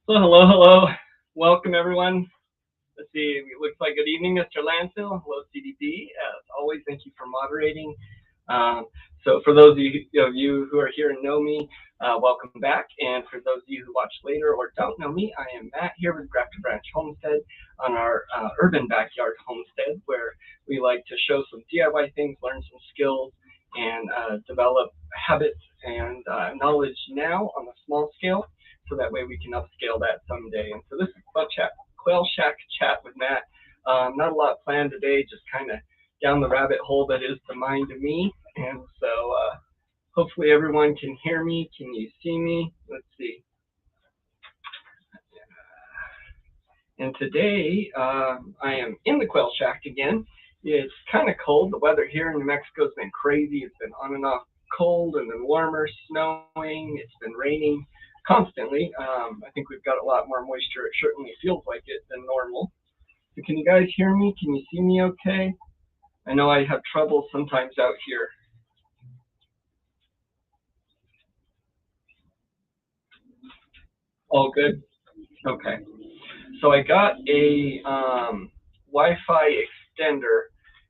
So hello. Welcome everyone. Let's see. It looks like good evening, Mr. Lansell. Hello, CDP. As always, thank you for moderating. Um, so for those of you who are here and know me, welcome back. And for those of you who watch later or don't know me, I am Matt here with Grafton Branch Homestead on our urban backyard homestead, where we like to show some DIY things, learn some skills, and develop habits and knowledge now on a small scale, so that way we can upscale that someday. And so this is Quail Shack Chat with Matt. Not a lot planned today, just kind of down the rabbit hole that is the mind of me. And so hopefully everyone can hear me. Can you see me? Let's see. And today I am in the Quail Shack again. It's kind of cold. The weather here in New Mexico has been crazy. It's been on and off cold and then warmer, snowing. It's been raining constantly. I think we've got a lot more moisture. It certainly feels like it than normal. So can you guys hear me? Can you see me okay? I know I have trouble sometimes out here. All good? Okay. So I got a Wi-Fi extender,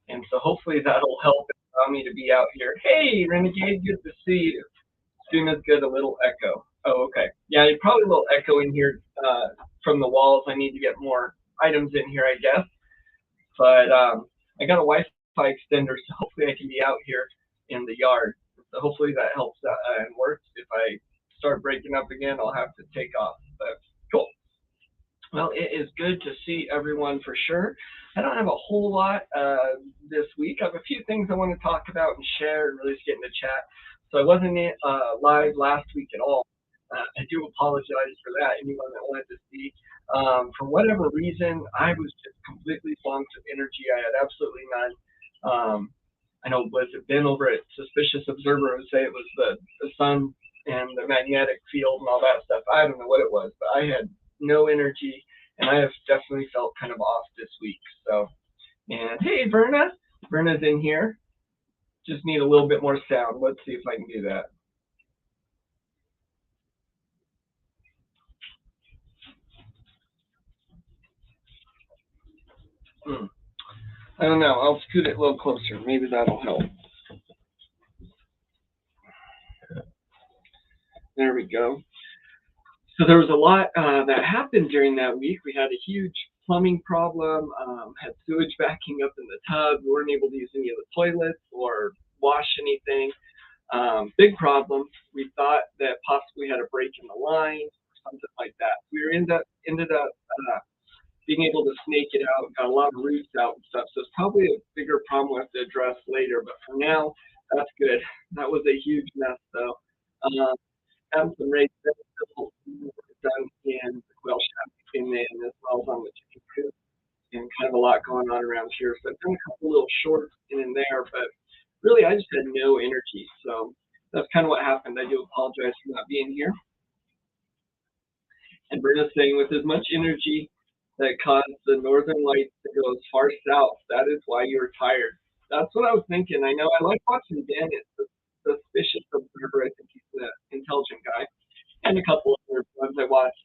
and so hopefully that'll help allow me to be out here. Hey, Renegade, good to see you. Stream is good, a little echo. Oh, okay. Yeah, probably a little echo in here from the walls. I need to get more items in here, I guess. But I got a Wi-Fi extender, so hopefully I can be out here in the yard. So hopefully that helps and works. If I start breaking up again, I'll have to take off. But cool. Well, it is good to see everyone for sure. I don't have a whole lot this week. I have a few things I want to talk about and share and really just get into chat. So I wasn't live last week at all. I do apologize for that. Anyone that wanted to see, for whatever reason, I was just completely swamped of energy. I had absolutely none. I know was it been over at Suspicious Observer would say it was the sun and the magnetic field and all that stuff. I don't know what it was, but I had no energy, and I have definitely felt kind of off this week. So, and hey, Verna's in here. Just need a little bit more sound. Let's see if I can do that. Hmm. I don't know. I'll scoot it a little closer. Maybe that'll help. There we go. So there was a lot that happened during that week. We had a huge plumbing problem, had sewage backing up in the tub. We weren't able to use any of the toilets or wash anything. Big problem. We thought that possibly had a break in the line or something like that. We ended up being able to snake it out, got a lot of roots out and stuff. So it's probably a bigger problem we'll have to address later. But for now, that's good. That was a huge mess, though. Um, having some raised vegetables done in the quail shack came in, as well as on the chicken coop, and kind of a lot going on around here. So I've done a couple little shorts in and there, but really I just had no energy. So that's kind of what happened. I do apologize for not being here. And Brenna's saying, with as much energy that caused the northern lights to go as far south, that is why you were tired. That's what I was thinking. I know I like watching Dan. It's the suspicious observer. I think he's the intelligent guy. And a couple of other ones I watched,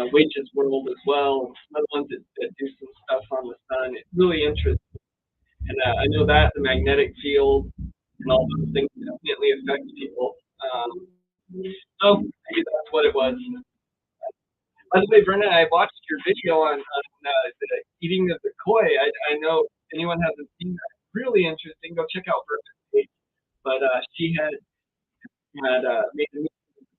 Wages World as well, and some other ones that do some stuff on the sun. It's really interesting. And I know that the magnetic field and all those things definitely affect people. So maybe that's what it was. By the way, Brenna, I watched your video on the eating of the koi. I know if anyone hasn't seen that. Really interesting. Go check out Brenna's page. But she had made a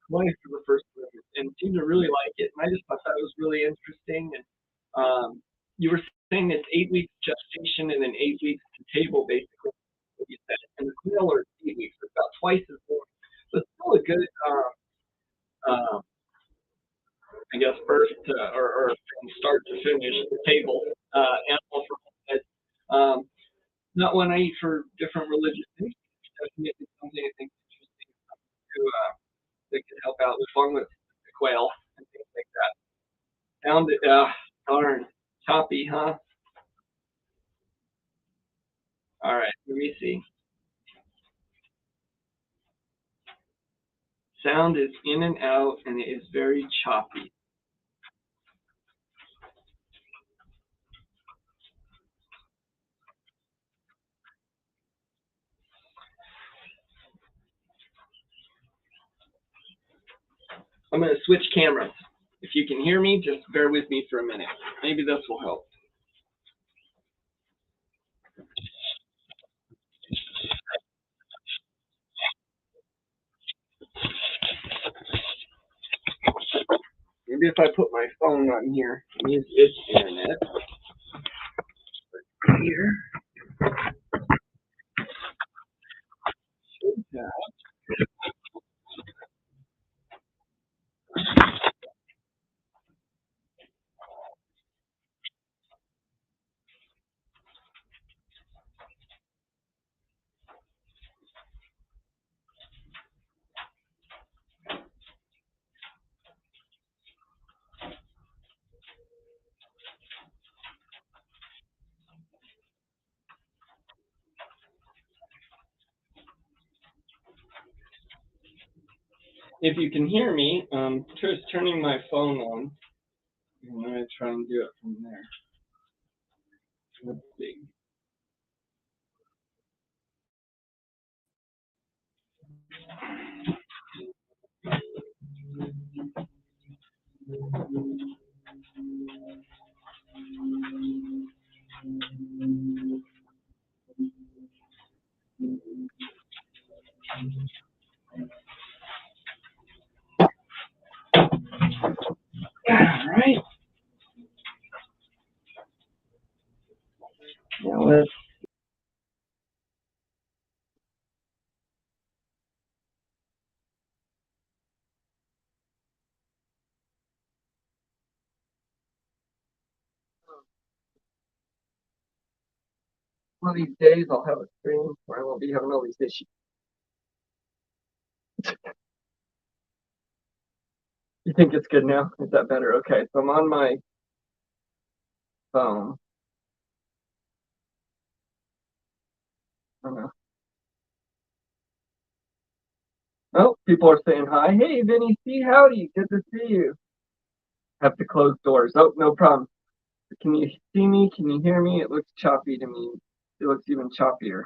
koi for the first time and seemed to really like it. And I just thought that was really interesting. And you were saying it's 8 weeks gestation and then 8 weeks to table, basically. What you said. And the quail are 8 weeks. It's about twice as long. But still a good um, I guess, birth to, or from start to finish, the table animal for homestead. Not one I eat for different religious things. Definitely something I think is interesting that could help out along with the quail and things like that. Found it, darn, choppy, huh? All right, let me see. Sound is in and out, and it is very choppy. I'm going to switch cameras. If you can hear me, just bear with me for a minute. Maybe this will help. Maybe if I put my phone on here and use its internet. Here. Yeah. If you can hear me, just turning my phone on. I'm going to try and do it from there. Let's see. All right. Now let's. One of these days, I'll have a stream where I won't be having all these issues. You think it's good now? Is that better? Okay, so I'm on my phone. I don't know. Oh, people are saying hi. Hey, Vinny, see, howdy. Good to see you. Have to close doors. Oh, no problem. Can you see me? Can you hear me? It looks choppy to me. It looks even choppier.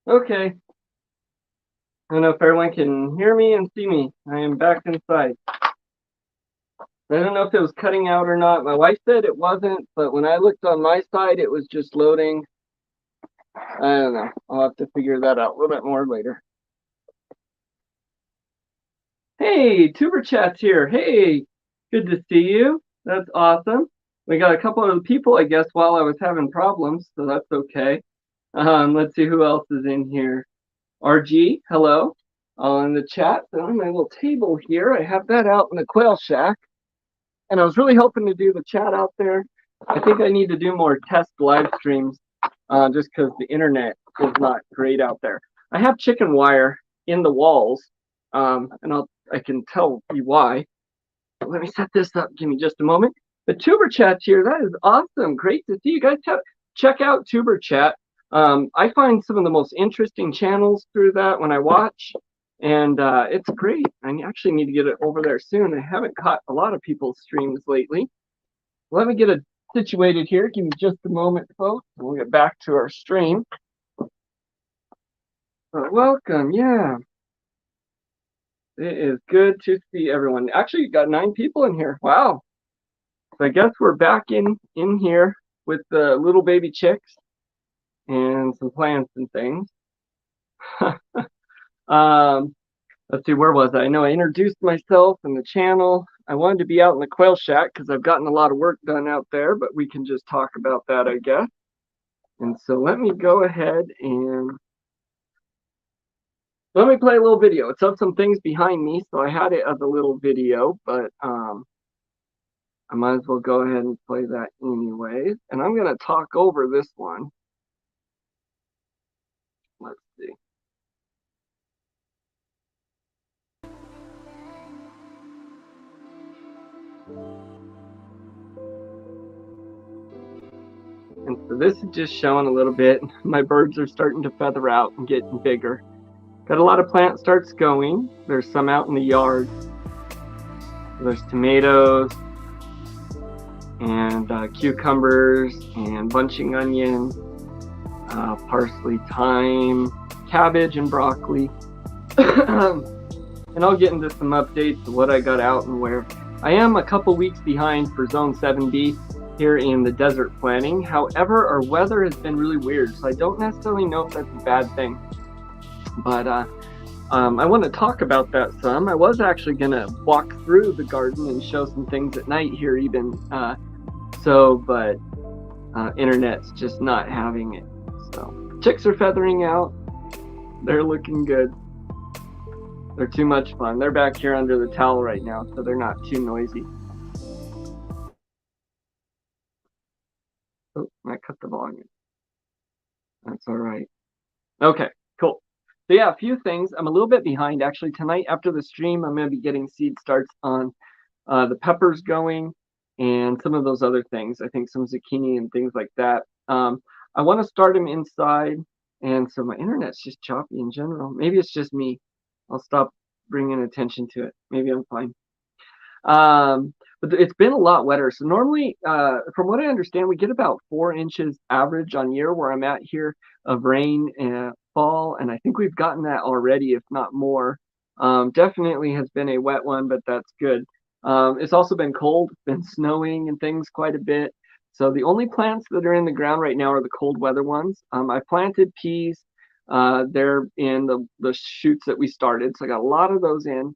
Okay. I don't know if everyone can hear me and see me. I am back inside. I don't know if it was cutting out or not. My wife said it wasn't, but when I looked on my side, it was just loading. I don't know. I'll have to figure that out a little bit more later. Hey, Tuber Chat's here. Hey, good to see you. That's awesome. We got a couple of people, I guess, while I was having problems, so that's okay. Let's see who else is in here. RG, hello. All in the chat. On my little table here, I have that out in the Quail Shack. And I was really hoping to do the chat out there. I think I need to do more test live streams just because the internet is not great out there. I have chicken wire in the walls, and I can tell you why. Let me set this up. Give me just a moment. The Tuber Chat's here. That is awesome. Great to see you guys. Check out Tuber Chat. I find some of the most interesting channels through that when I watch, and it's great. I actually need to get it over there soon. I haven't caught a lot of people's streams lately. Let me get it situated here. Give me just a moment, folks. We'll get back to our stream. Welcome, yeah. It is good to see everyone. Actually, you got 9 people in here. Wow. So I guess we're back in here with the little baby chicks and some plants and things. Let's see, where was I? I know I introduced myself and the channel. I wanted to be out in the Quail Shack because I've gotten a lot of work done out there, but we can just talk about that, I guess. And so let me go ahead and let me play a little video. It's of some things behind me, so I had it as a little video, but I might as well go ahead and play that anyways. And I'm going to talk over this one. Let's see. And so this is just showing a little bit. My birds are starting to feather out and getting bigger. Got a lot of plant starts going. There's some out in the yard. There's tomatoes and cucumbers and bunching onion, parsley, thyme, cabbage, and broccoli. And I'll get into some updates of what I got out and where. I am a couple weeks behind for Zone 7B here in the desert planning. However, our weather has been really weird, so I don't necessarily know if that's a bad thing. But I want to talk about that some. I was actually going to walk through the garden and show some things at night here even. But internet's just not having it. So chicks are feathering out. They're looking good. They're too much fun. They're back here under the towel right now, so they're not too noisy. Oh, I cut the volume. That's all right. Okay, cool. So yeah, a few things. I'm a little bit behind actually. Tonight after the stream, I'm going to be getting seed starts on the peppers going and some of those other things. I think some zucchini and things like that. I want to start them inside, and so my internet's just choppy in general. Maybe it's just me. I'll stop bringing attention to it. Maybe I'm fine. But it's been a lot wetter. So normally, from what I understand, we get about 4 inches average on year where I'm at here of rain and fall. And I think we've gotten that already, if not more. Definitely has been a wet one, but that's good. It's also been cold, been snowing and things quite a bit. So the only plants that are in the ground right now are the cold weather ones. I planted peas. They're in the shoots that we started. So I got a lot of those in.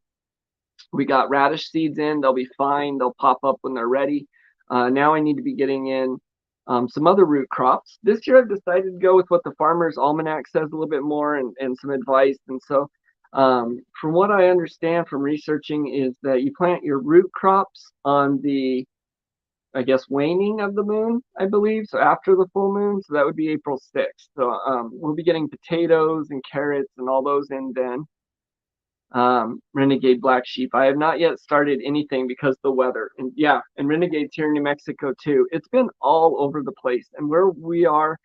We got radish seeds in. They'll be fine. They'll pop up when they're ready. Now I need to be getting in some other root crops. This year I've decided to go with what the Farmer's Almanac says a little bit more and some advice. And so from what I understand from researching is that you plant your root crops on the, I guess, waning of the moon, I believe. So after the full moon. So that would be April 6th. So we'll be getting potatoes and carrots and all those in then. Renegade Black Sheep. I have not yet started anything because of the weather. And yeah, and Renegade's here in New Mexico too. It's been all over the place. And where we are,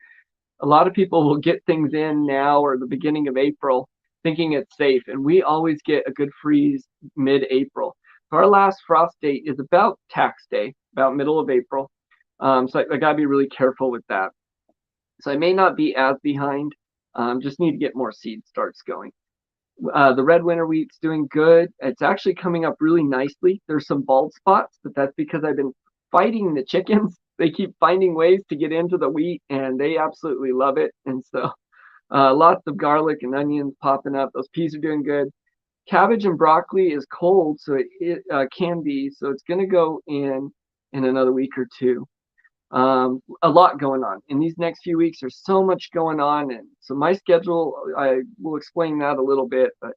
a lot of people will get things in now or the beginning of April thinking it's safe. And we always get a good freeze mid-April. So our last frost date is about tax day, about middle of April. So I gotta be really careful with that. So I may not be as behind Just need to get more seed starts going. The red winter wheat's doing good. It's actually coming up really nicely. There's some bald spots, but that's because I've been fighting the chickens. They keep finding ways to get into the wheat, and they absolutely love it. And so lots of garlic and onions popping up. Those peas are doing good. Cabbage and broccoli is cold, so it can be. So it's going to go in another week or two. A lot going on in these next few weeks. There's so much going on, and so my schedule, I will explain that a little bit, but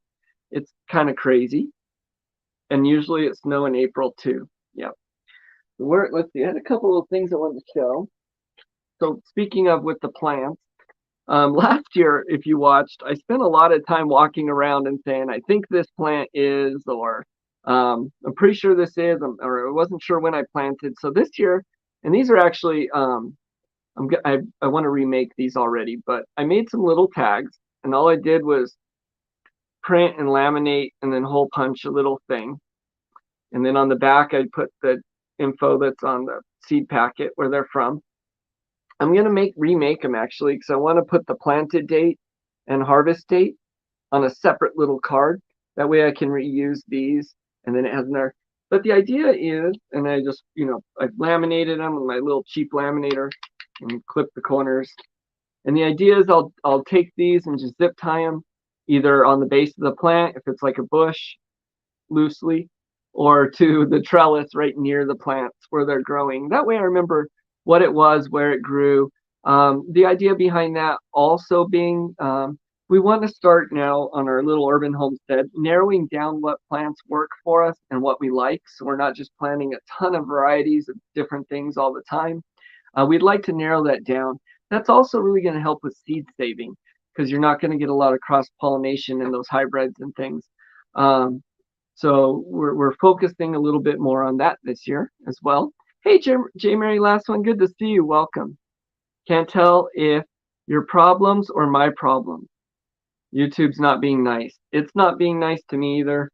it's kind of crazy. And usually it's snow in April too. Yeah. Let's see. I had a couple of things I wanted to show. So speaking of with the plants, last year, if you watched, I spent a lot of time walking around and saying, I think this plant is, or I'm pretty sure this is, or I wasn't sure when I planted. So this year, and these are actually, I want to remake these already, but I made some little tags, and all I did was print and laminate and then hole punch a little thing. And then on the back, I put the info that's on the seed packet where they're from. I'm going to remake them actually, because I want to put the planted date and harvest date on a separate little card. That way I can reuse these, and then it has there. But the idea is, and I just, I laminated them with my little cheap laminator and clip the corners. And the idea is I'll take these and just zip tie them either on the base of the plant, if it's like a bush, loosely, or to the trellis right near the plants where they're growing. That way I remember what it was, where it grew. The idea behind that also being we want to start now on our little urban homestead, narrowing down what plants work for us and what we like. So we're not just planting a ton of varieties of different things all the time. We'd like to narrow that down. That's also really going to help with seed saving, because you're not going to get a lot of cross-pollination in those hybrids and things. So we're focusing a little bit more on that this year as well. Hey, J. Mary, last one. Good to see you. Welcome. Can't tell if your problems or my problems. YouTube's not being nice. It's not being nice to me either.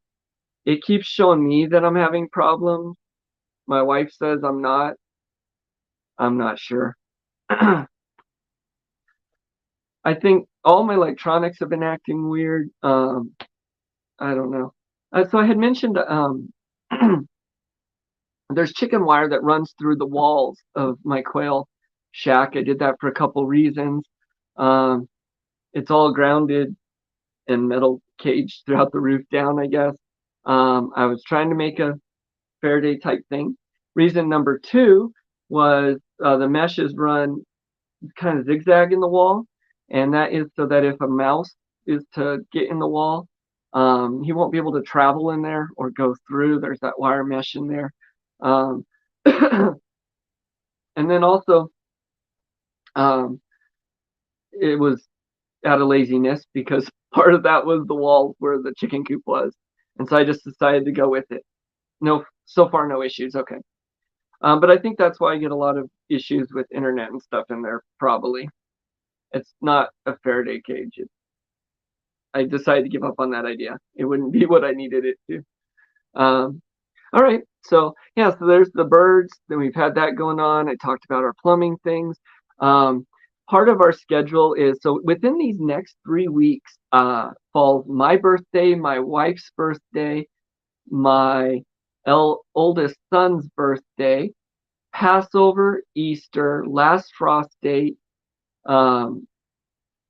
It keeps showing me that I'm having problems. My wife says I'm not. I'm not sure. I think all my electronics have been acting weird. I don't know. So I had mentioned there's chicken wire that runs through the walls of my quail shack. I did that for a couple reasons. It's all grounded and metal cage throughout the roof down, I guess. I was trying to make a Faraday type thing. Reason number two was the meshes run kind of zigzag in the wall, and that is so that if a mouse is to get in the wall, he won't be able to travel in there or go through. There's that wire mesh in there. And then also, it was out of laziness, because part of that was the wall where the chicken coop was. And so I just decided to go with it. No, so far, no issues. Okay. But I think that's why I get a lot of issues with internet and stuff in there, probably. It's not a Faraday cage. I decided to give up on that idea. It wouldn't be what I needed it to. All right. So, yeah, so there's the birds. Then we've had that going on. I talked about our plumbing things. Part of our schedule is, so within these next 3 weeks falls my birthday, my wife's birthday, my oldest son's birthday, Passover, Easter, last frost date,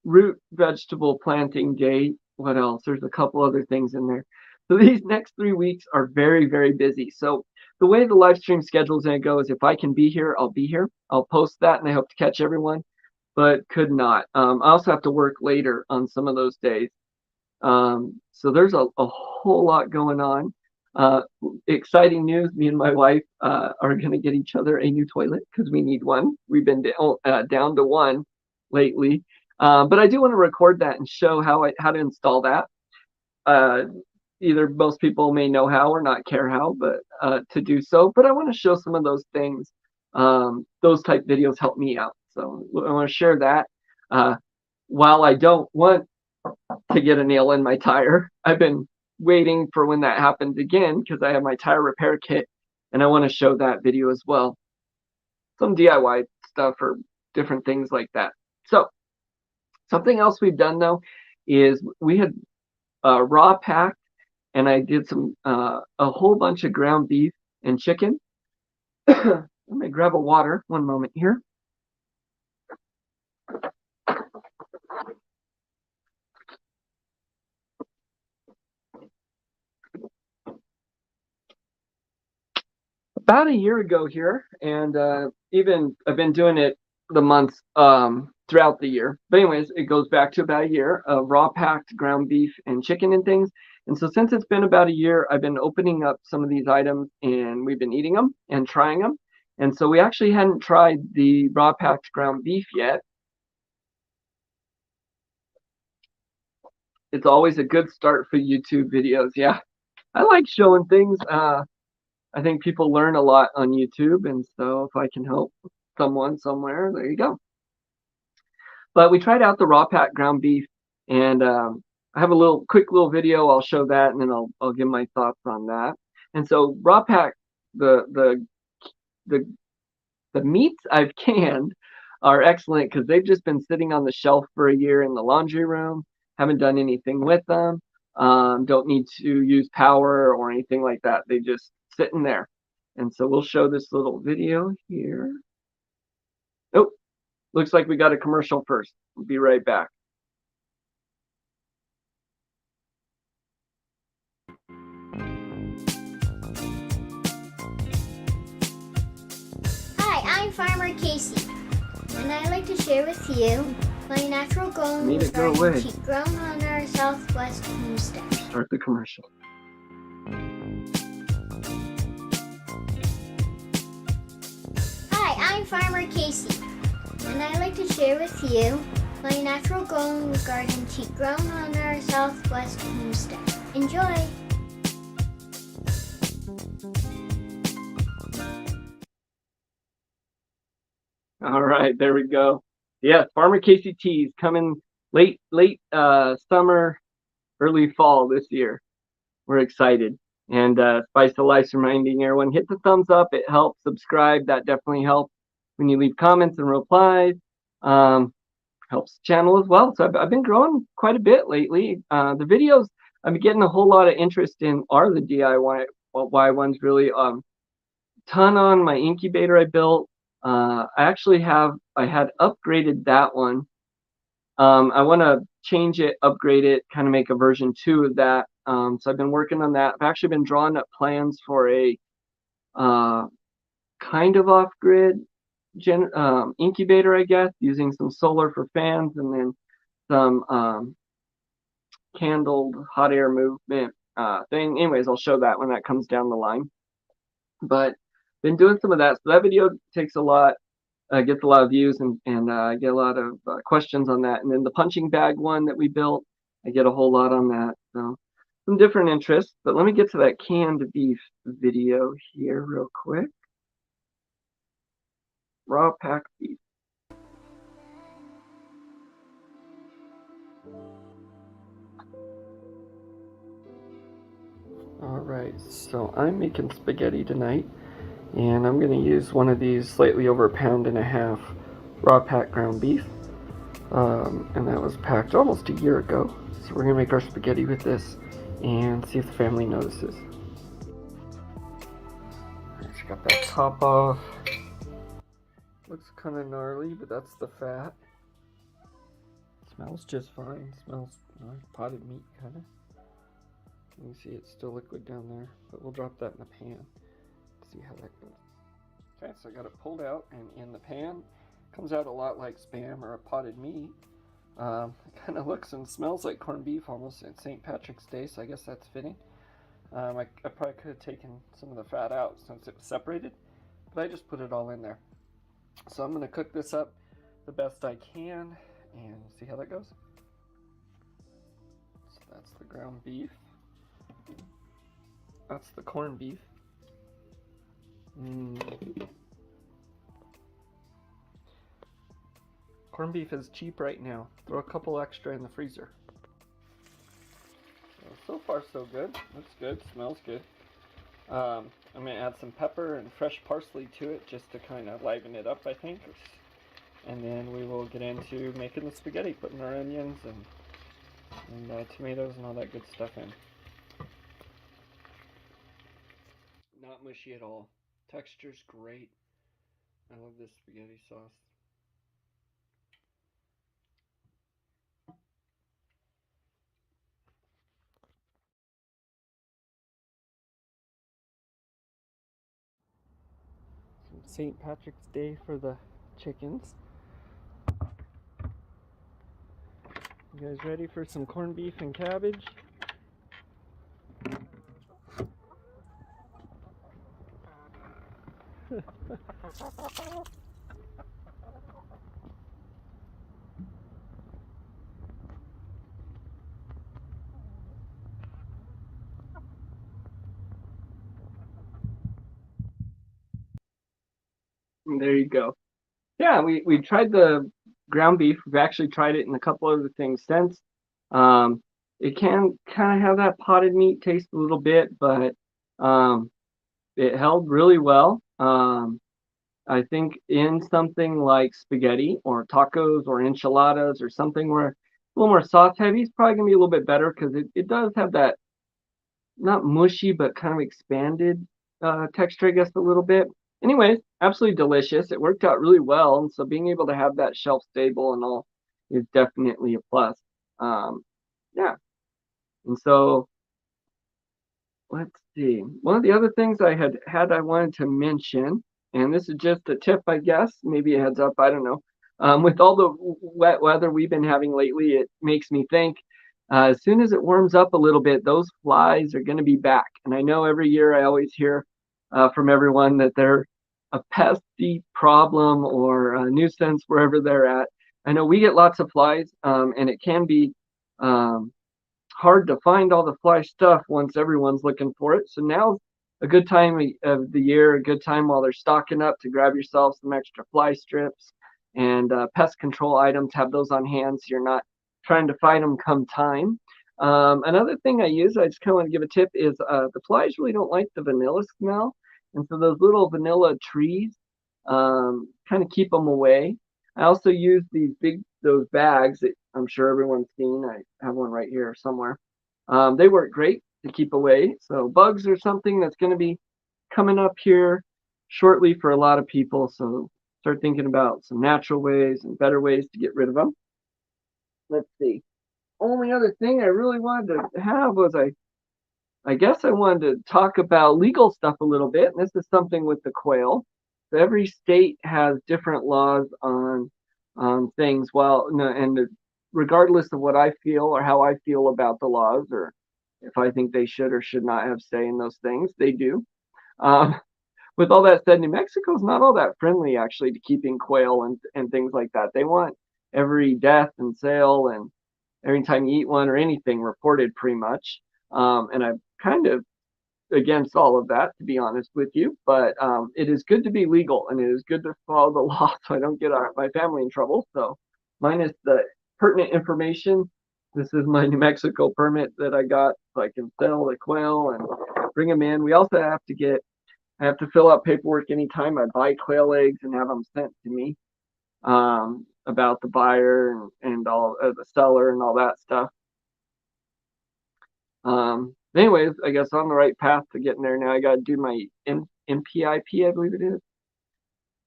root vegetable planting date. What else? There's a couple other things in there. So these next 3 weeks are very, very busy. So the way the live stream schedule is going to go is, if I can be here, I'll be here. I'll post that, and I hope to catch everyone, but could not. I also have to work later on some of those days. So there's a whole lot going on. Exciting news, me and my wife are going to get each other a new toilet, because we need one. We've been down to one lately. But I do want to record that and show how to install that. Either most people may know how or not care how, but to do so. But I want to show some of those things. Those type videos help me out. So I want to share that. While I don't want to get a nail in my tire, I've been waiting for when that happens again, because I have my tire repair kit, and I want to show that video as well. Some DIY stuff or different things like that. So Something else we've done though is we had raw packed, and I did a whole bunch of ground beef and chicken. Let me grab a water. One moment here. About a year ago here, and even I've been doing it the months throughout the year. But anyways, it goes back to about a year of raw packed ground beef and chicken and things. And so since it's been about a year, I've been opening up some of these items and we've been eating them and trying them. And so we actually hadn't tried the raw packed ground beef yet. It's always a good start for YouTube videos. Yeah, I like showing things. I think people learn a lot on YouTube, and so if I can help someone somewhere, there you go. But we tried out the raw pack ground beef, and I have a quick little video. I'll show that, and then I'll give my thoughts on that. And so raw pack, the meats I've canned are excellent because they've just been sitting on the shelf for a year in the laundry room. Haven't done anything with them. Don't need to use power or anything like that. They just sitting there. And so we'll show this little video here. Oh, looks like we got a commercial first. We'll be right back. Hi, I'm Farmer Casey, and I'd like to share with you my natural golden garden sheep grown on our southwest homestead. Start the commercial. Hi, I'm Farmer Casey, and I'd like to share with you my natural golden garden sheep grown on our southwest homestead. Enjoy! All right, there we go. Yeah, Farmer Casey Teas coming late summer, early fall this year. We're excited. And Spice of Life's reminding everyone, hit the thumbs up. It helps. Subscribe. That definitely helps. When you leave comments and replies, helps the channel as well. So I've been growing quite a bit lately. The videos I'm getting a whole lot of interest in are the DIY ones, really. Ton on my incubator I built. I had upgraded that one. I want to change it, upgrade it, kind of make a version 2 of that. So I've been working on that. I've actually been drawing up plans for a kind of off-grid incubator, I guess, using some solar for fans and then some candled hot air movement thing. Anyways, I'll show that when that comes down the line. But been doing some of that. So that video takes a lot, gets a lot of views, and I get a lot of questions on that. And then the punching bag one that we built, I get a whole lot on that. So some different interests. But let me get to that canned beef video here real quick. Raw packed beef. Alright, so I'm making spaghetti tonight, and I'm going to use one of these slightly over 1.5 pounds raw packed ground beef, and that was packed almost a year ago. So we're going to make our spaghetti with this and see if the family notices. Just got that top off. Looks kind of gnarly, but that's the fat. Smells just fine. Smells like potted meat, kind of. You can see it's still liquid down there, but we'll drop that in the pan. See how that goes. Okay, so I got it pulled out and in the pan. Comes out a lot like Spam or a potted meat. It kind of looks and smells like corned beef almost. It's St. Patrick's Day, so I guess that's fitting. I probably could have taken some of the fat out since it was separated, but I just put it all in there. So I'm going to cook this up the best I can and see how that goes. So that's the ground beef. That's the corned beef. Corned beef is cheap right now. Throw a couple extra in the freezer. So far so good. Looks good. Smells good. I'm going to add some pepper and fresh parsley to it just to kind of liven it up, I think. And then we will get into making the spaghetti, putting our onions and tomatoes and all that good stuff in. Not mushy at all. Texture's great. I love this spaghetti sauce. St. Patrick's Day for the chickens. You guys ready for some corned beef and cabbage? There you go. Yeah, we tried the ground beef. We've actually tried it in a couple other things since. It can kind of have that potted meat taste a little bit, but it held really well. I think in something like spaghetti or tacos or enchiladas or something where a little more sauce heavy is probably gonna be a little bit better because it does have that not mushy but kind of expanded texture, I guess, a little bit. Anyways, absolutely delicious. It worked out really well, and so being able to have that shelf stable and all is definitely a plus. Yeah, and so let's see. One of the other things I wanted to mention, and this is just a tip, I guess, maybe a heads up, I don't know. With all the wet weather we've been having lately, it makes me think as soon as it warms up a little bit, those flies are going to be back. And I know every year I always hear from everyone that they're a pesty problem or a nuisance wherever they're at. I know we get lots of flies, and it can be hard to find all the fly stuff once everyone's looking for it. So now's a good time of the year, a good time while they're stocking up to grab yourself some extra fly strips and pest control items. Have those on hand so you're not trying to fight them come time. Another thing I use, I just kind of want to give a tip, is the flies really don't like the vanilla smell. And so those little vanilla trees kind of keep them away. I also use those bags that I'm sure everyone's seen. I have one right here somewhere. They work great to keep away. So bugs are something that's going to be coming up here shortly for a lot of people. So start thinking about some natural ways and better ways to get rid of them. Let's see. Only other thing I really wanted to have was I guess I wanted to talk about legal stuff a little bit. And this is something with the quail. So every state has different laws on things. Well, no, and regardless of what I feel or how I feel about the laws, or if I think they should or should not have say in those things, they do. Um, with all that said, New Mexico's not all that friendly actually to keeping quail and things like that. They want every death and sale and every time you eat one or anything reported pretty much. And I'm kind of against all of that, to be honest with you. But it is good to be legal and it is good to follow the law so I don't get my family in trouble. So, minus the pertinent information, this is my New Mexico permit that I got so I can sell the quail and bring them in. We also I have to fill out paperwork anytime I buy quail eggs and have them sent to me about the buyer and all the seller and all that stuff. Anyways, I guess on the right path to getting there now. I got to do my MPIP, I believe it is.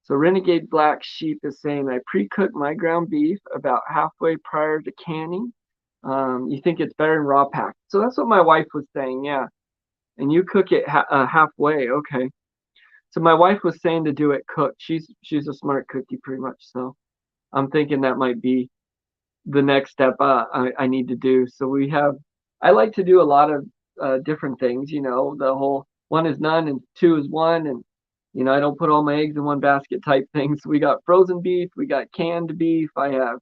So Renegade Black Sheep is saying I pre-cook my ground beef about halfway prior to canning. You think it's better in raw pack? So that's what my wife was saying, yeah. And you cook it halfway, okay. So my wife was saying to do it cooked. She's a smart cookie pretty much. So I'm thinking that might be the next step I need to do. So I like to do a lot of different things, the whole one is none and two is one. And, I don't put all my eggs in one basket type things. So we got frozen beef, we got canned beef. I have,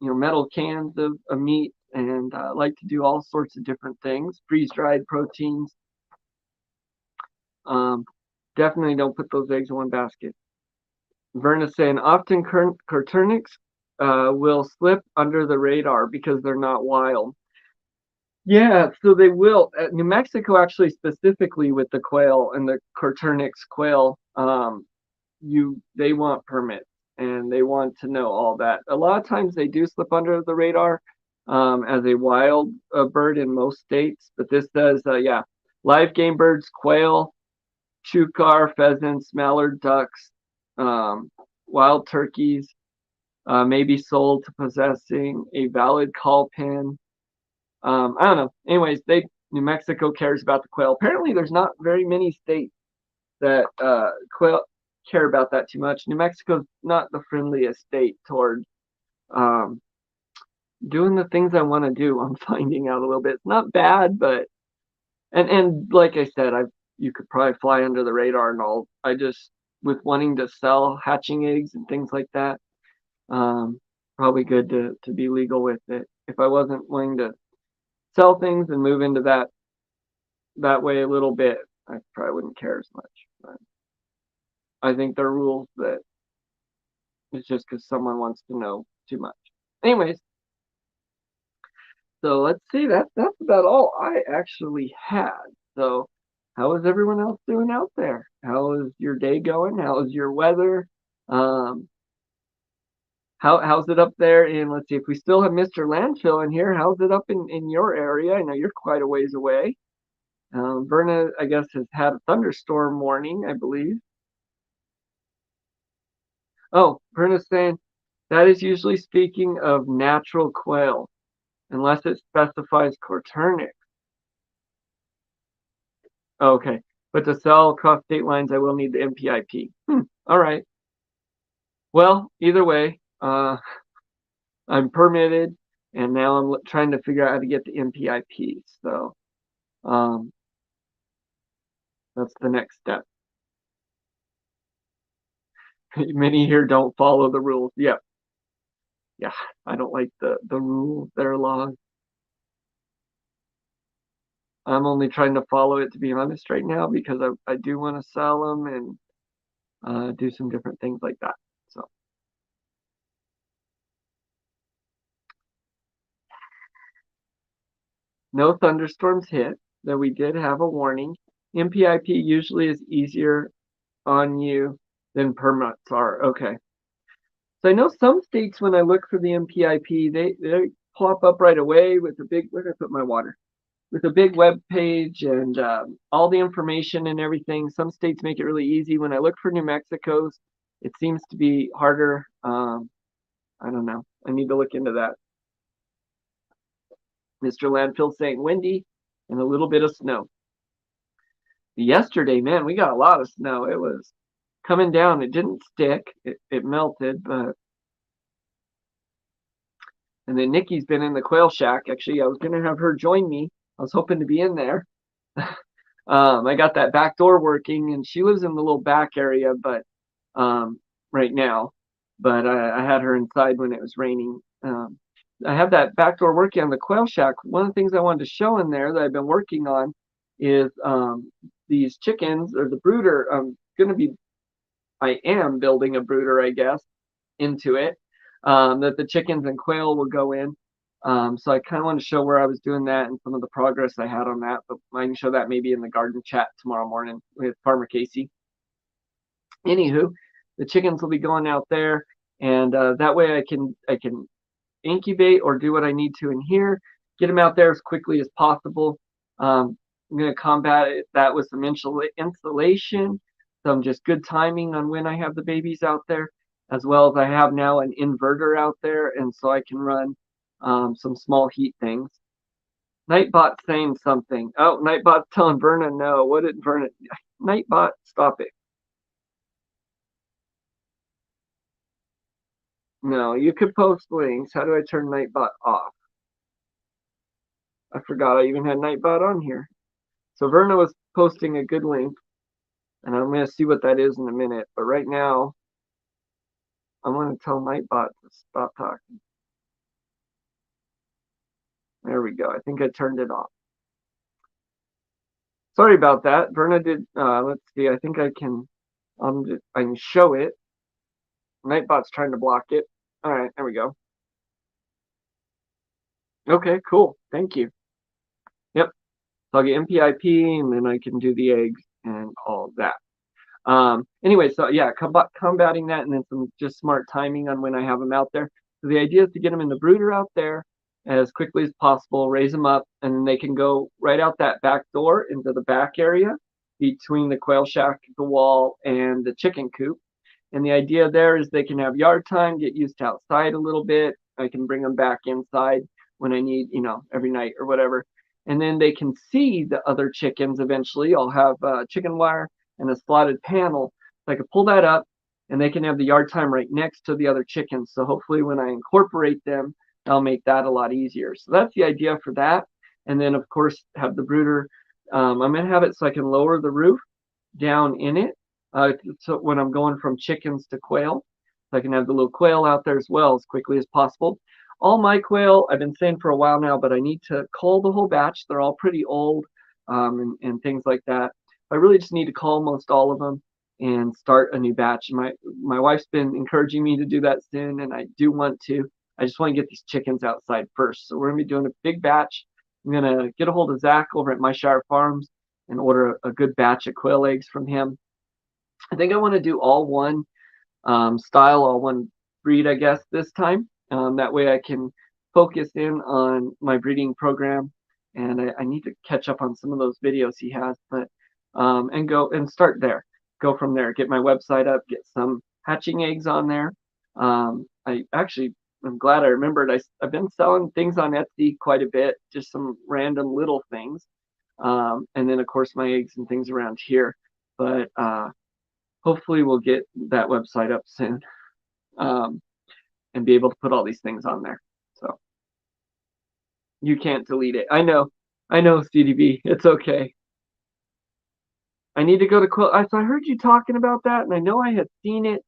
metal cans of meat, and I like to do all sorts of different things, freeze-dried proteins. Definitely don't put those eggs in one basket. Verna's saying often Coturnics will slip under the radar because they're not wild. Yeah, so they will. New Mexico, actually, specifically with the quail and the Coturnics quail, they want permits. and they want to know all that. A lot of times they do slip under the radar as a wild bird in most states, but this says, yeah, live game birds, quail, chukar, pheasants, mallard ducks, wild turkeys may be sold to possessing a valid call pin. I don't know. Anyways, New Mexico cares about the quail. Apparently, there's not very many states that quail care about that too much. New Mexico's not the friendliest state toward doing the things I want to do. I'm finding out a little bit. It's not bad, but and like I said, you could probably fly under the radar and all. I just with wanting to sell hatching eggs and things like that. Probably good to be legal with it. If I wasn't willing to sell things and move into that way a little bit, I probably wouldn't care as much. But I think there are rules that it's just because someone wants to know too much. Anyways, so let's see. That's about all I actually had. So, how is everyone else doing out there? How is your day going? How is your weather? How's it up there in, let's see, if we still have Mr. Landfill in here, how's it up in your area? I know you're quite a ways away. Verna, I guess, has had a thunderstorm warning, I believe. Oh, Verna's saying that is usually speaking of natural quail, unless it specifies Quaternic. Okay, but to sell across state lines, I will need the MPIP. All right. Well, either way, I'm permitted, and now I'm trying to figure out how to get the MPIP. So that's the next step. Many here don't follow the rules. Yep. Yeah, I don't like the rules that are laws. I'm only trying to follow it, to be honest, right now, because I do want to sell them and do some different things like that. So. No thunderstorms hit, though we did have a warning. MPIP usually is easier on you than permits are. Okay. So I know some states, when I look for the MPIP, they pop up right away with a big, where did I put my water? With a big web page and all the information and everything. Some states make it really easy. When I look for New Mexico's, it seems to be harder. I don't know. I need to look into that. Mr. Landfill saying windy and a little bit of snow. Yesterday, man, we got a lot of snow. It was coming down. It didn't stick. It melted, but. And then Nikki's been in the quail shack. Actually, I was going to have her join me. I was hoping to be in there. I got that back door working, and she lives in the little back area, but right now. But I had her inside when it was raining. I have that back door working on the quail shack. One of the things I wanted to show in there that I've been working on is these chickens, or the brooder. I am building a brooder, I guess, into it, that the chickens and quail will go in. So I kind of want to show where I was doing that and some of the progress I had on that, but I can show that maybe in the garden chat tomorrow morning with Farmer Casey. Anywho, the chickens will be going out there, and that way I can incubate or do what I need to in here, get them out there as quickly as possible. I'm going to combat that with some insulation, some just good timing on when I have the babies out there, as well as I have now an inverter out there, and so I can run some small heat things. Nightbot saying something. Oh, Nightbot's telling Verna no. What did Verna? Nightbot, stop it. No, you could post links. How do I turn Nightbot off? I forgot I even had Nightbot on here. So Verna was posting a good link, and I'm going to see what that is in a minute. But right now, I'm going to tell Nightbot to stop talking. There we go. I think I turned it off. Sorry about that. Verna did, let's see, I think I can show it. Nightbot's trying to block it. All right, there we go. Okay, cool. Thank you. Yep. So I'll get MPIP, and then I can do the eggs and all that. Anyway, so yeah, combating that, and then some just smart timing on when I have them out there. So the idea is to get them in the brooder out there as quickly as possible, raise them up, and then they can go right out that back door into the back area between the quail shack, the wall, and the chicken coop. And the idea there is they can have yard time, get used to outside a little bit. I can bring them back inside when I need, every night or whatever. And then they can see the other chickens eventually. I'll have chicken wire and a slotted panel. So I can pull that up and they can have the yard time right next to the other chickens. So hopefully when I incorporate them, I'll make that a lot easier. So that's the idea for that. And then of course have the brooder. I'm going to have it so I can lower the roof down in it. So when I'm going from chickens to quail, so I can have the little quail out there as well as quickly as possible. All my quail, I've been saying for a while now, but I need to cull the whole batch. They're all pretty old and things like that. I really just need to cull most all of them and start a new batch. My wife's been encouraging me to do that soon, and I do want to. I just want to get these chickens outside first. So we're going to be doing a big batch. I'm going to get a hold of Zach over at My Shire Farms and order a good batch of quail eggs from him. I think I want to do all one style, all one breed, I guess, this time. That way I can focus in on my breeding program, and I need to catch up on some of those videos he has, but and go and start there. Go from there. Get my website up. Get some hatching eggs on there. I'm glad I remembered. I've been selling things on Etsy quite a bit, just some random little things, and then of course my eggs and things around here. But hopefully we'll get that website up soon and be able to put all these things on there. So you can't delete it. I know, CDB. It's okay. I need to go to Quail. So I heard you talking about that, and I know I had seen it.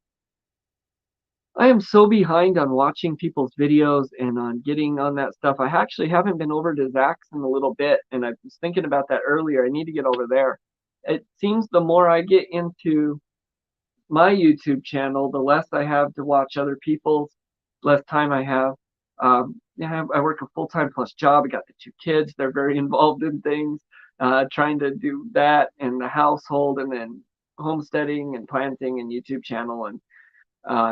I am so behind on watching people's videos and on getting on that stuff. I actually haven't been over to Zach's in a little bit, and I was thinking about that earlier. I need to get over there. It seems the more I get into my YouTube channel, the less I have to watch other people's, less time I have. I work a full-time plus job. I got the 2 kids. They're very involved in things, trying to do that and the household and then homesteading and planting and YouTube channel and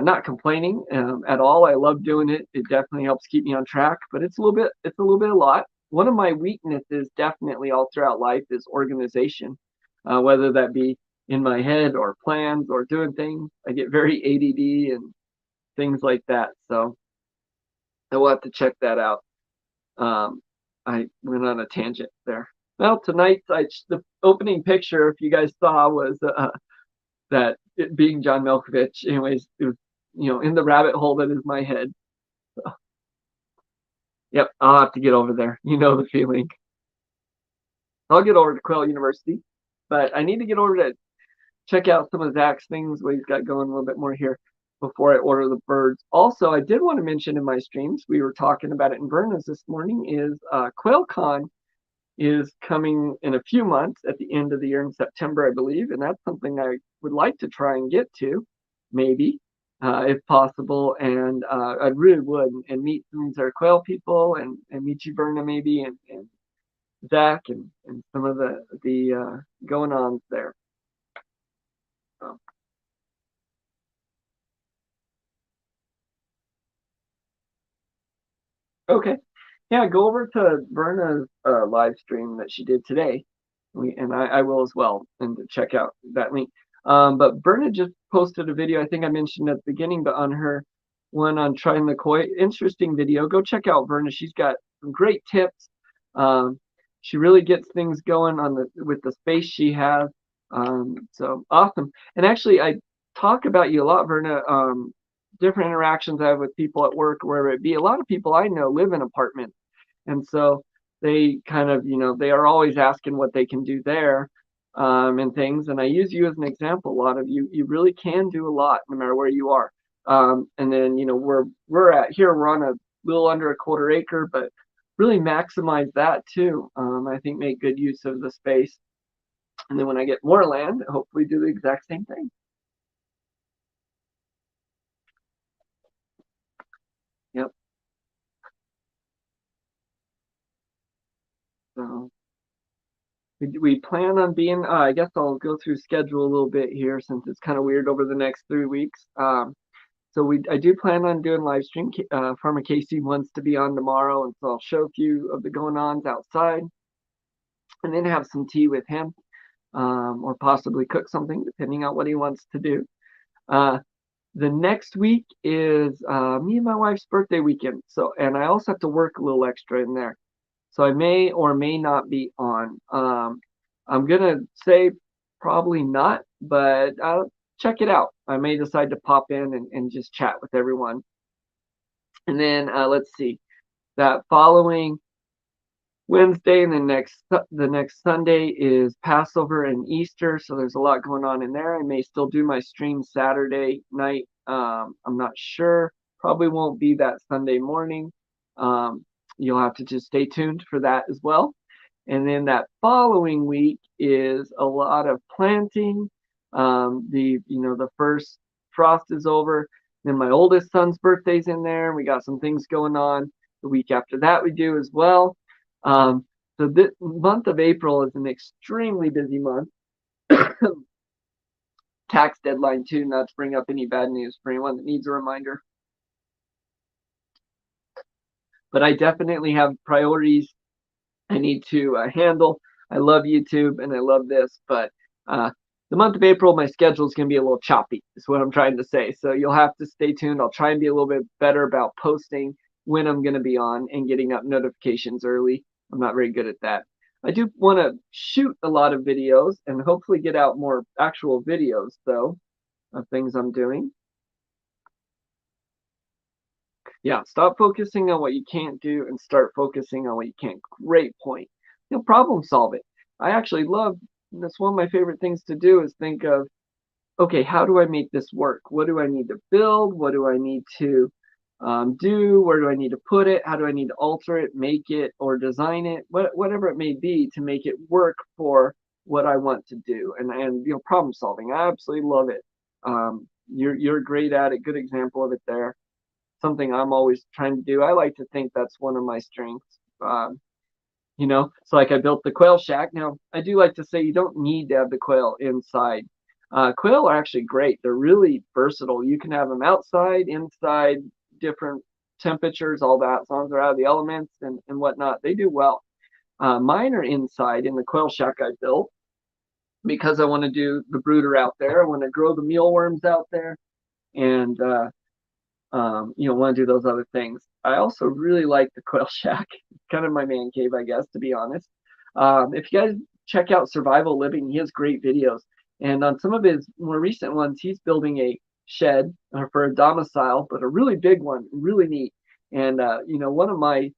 not complaining at all. I love doing it. It definitely helps keep me on track, but it's a little bit a lot. One of my weaknesses definitely all throughout life is organization, whether that be in my head or plans or doing things. I get very ADD and things like that. So I will have to check that out. I went on a tangent there. Well, tonight, the opening picture, if you guys saw, was that it being John Malkovich. Anyways, it was, in the rabbit hole that is my head. So, yep, I'll have to get over there. You know the feeling. I'll get over to Quail University, but I need to get over to check out some of Zach's things, what he's got going a little bit more here before I order the birds. Also, I did want to mention in my streams, we were talking about it in Verna's this morning, is QuailCon is coming in a few months at the end of the year in September, I believe, and that's something I would like to try and get to, maybe, if possible, and I really would, and meet some of our quail people, and meet you, Verna, maybe, and Zach, and some of the going-ons there. So. Okay. Yeah, go over to Verna's live stream that she did today, and I will as well, and check out that link. But Verna just posted a video, I think I mentioned at the beginning, but on her one on trying the koi, interesting video. Go check out Verna. She's got some great tips. She really gets things going with the space she has. So awesome. And actually, I talk about you a lot, Verna. Different interactions I have with people at work, wherever it be. A lot of people I know live in apartments, and so they kind of, they are always asking what they can do there, and things. And I use you as an example. A lot of you really can do a lot no matter where you are. And then, we're at here, we're on a little under a quarter acre, but really maximize that too. I think make good use of the space. And then when I get more land, hopefully do the exact same thing. Yep. So we plan on being, I guess I'll go through schedule a little bit here since it's kind of weird over the next 3 weeks. So I do plan on doing live stream. Farmer Casey wants to be on tomorrow, and so I'll show a few of the going-ons outside, and then have some tea with him, or possibly cook something depending on what he wants to do. The next week is me and my wife's birthday weekend. So, and I also have to work a little extra in there. So I may or may not be on. I'm gonna say probably not, but check it out. I may decide to pop in and just chat with everyone. And then let's see, that following Wednesday and the next Sunday is Passover and Easter, so there's a lot going on in there. I may still do my stream Saturday night. I'm not sure. Probably won't be that Sunday morning. You'll have to just stay tuned for that as well. And then that following week is a lot of planting. The first frost is over. Then my oldest son's birthday's in there. We got some things going on. The week after that we do as well. So this month of April is an extremely busy month. Tax deadline too, not to bring up any bad news for anyone that needs a reminder. But I definitely have priorities I need to handle. I love YouTube and I love this, but the month of April, my schedule is going to be a little choppy, is what I'm trying to say. So you'll have to stay tuned. I'll try and be a little bit better about posting when I'm going to be on and getting up notifications early. I'm not very good at that. I do want to shoot a lot of videos and hopefully get out more actual videos, though, of things I'm doing. Yeah, stop focusing on what you can't do and start focusing on what you can. Great point. Problem solve it. I actually love, that's one of my favorite things to do is think of, okay, how do I make this work? What do I need to build? What do I need to do? Where do I need to put it? How do I need to alter it, make it, or design it? Whatever it may be to make it work for what I want to do. And problem solving. I absolutely love it. You're great at it. Good example of it there. Something I'm always trying to do. I like to think that's one of my strengths. So like I built the quail shack. Now, I do like to say you don't need to have the quail inside. Quail are actually great. They're really versatile. You can have them outside, inside, different temperatures, all that, as long as they're out of the elements and whatnot. They do well. Mine are inside in the quail shack I built because I want to do the brooder out there. I want to grow the mealworms out there and want to do those other things. I also really like the quail shack. It's kind of my man cave, I guess, to be honest. If you guys check out Survival Living, he has great videos. And on some of his more recent ones, he's building a shed for a domicile, but a really big one, really neat. And, one of my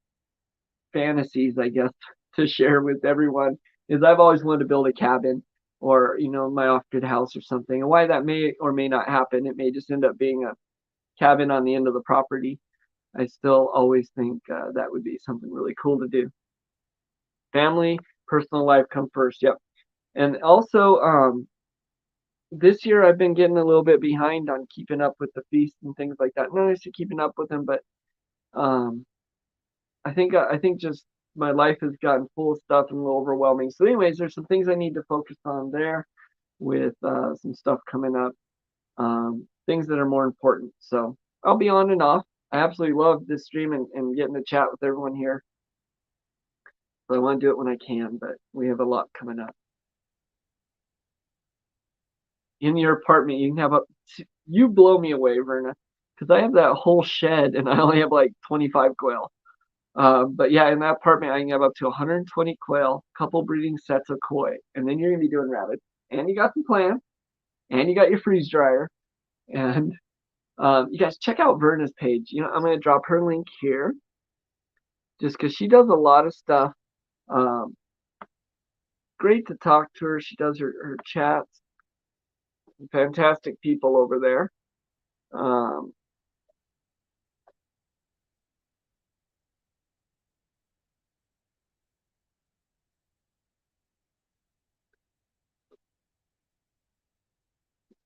fantasies, I guess, to share with everyone is I've always wanted to build a cabin or, my off-grid house or something. And why that may or may not happen, it may just end up being a cabin on the end of the property. I still always think that would be something really cool to do. Family, personal life come first. Yep. And also, this year I've been getting a little bit behind on keeping up with the feasts and things like that. Not necessarily keeping up with them, but I think just my life has gotten full of stuff and a little overwhelming. So anyways, there's some things I need to focus on there with some stuff coming up. Things that are more important. So I'll be on and off. I absolutely love this stream and getting to chat with everyone here. So I want to do it when I can, but we have a lot coming up. In your apartment, you can have you blow me away, Verna, because I have that whole shed and I only have like 25 quail. But yeah, in that apartment, I can have up to 120 quail, couple breeding sets of koi, and then you're gonna be doing rabbits, and you got some plants, and you got your freeze dryer, and you guys check out Verna's page. I'm gonna drop her link here, just because she does a lot of stuff. Great to talk to her. She does her chats. Fantastic people over there.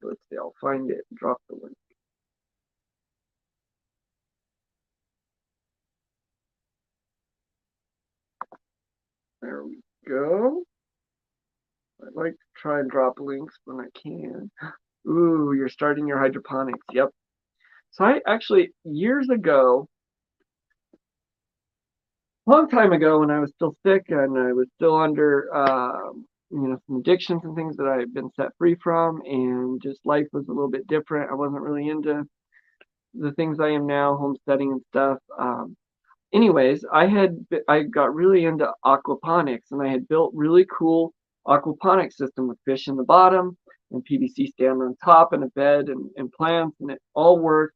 Let's see, I'll find it and drop the link. There we go. I'd like to try and drop links when I can. Ooh, you're starting your hydroponics. Yep. So I actually, years ago, a long time ago when I was still sick and I was still under, some addictions and things that I had been set free from, and just life was a little bit different. I wasn't really into the things I am now, homesteading and stuff. Anyways, I got really into aquaponics, and I had built really cool aquaponics system with fish in the bottom and PVC stand on top and a bed and plants, and it all worked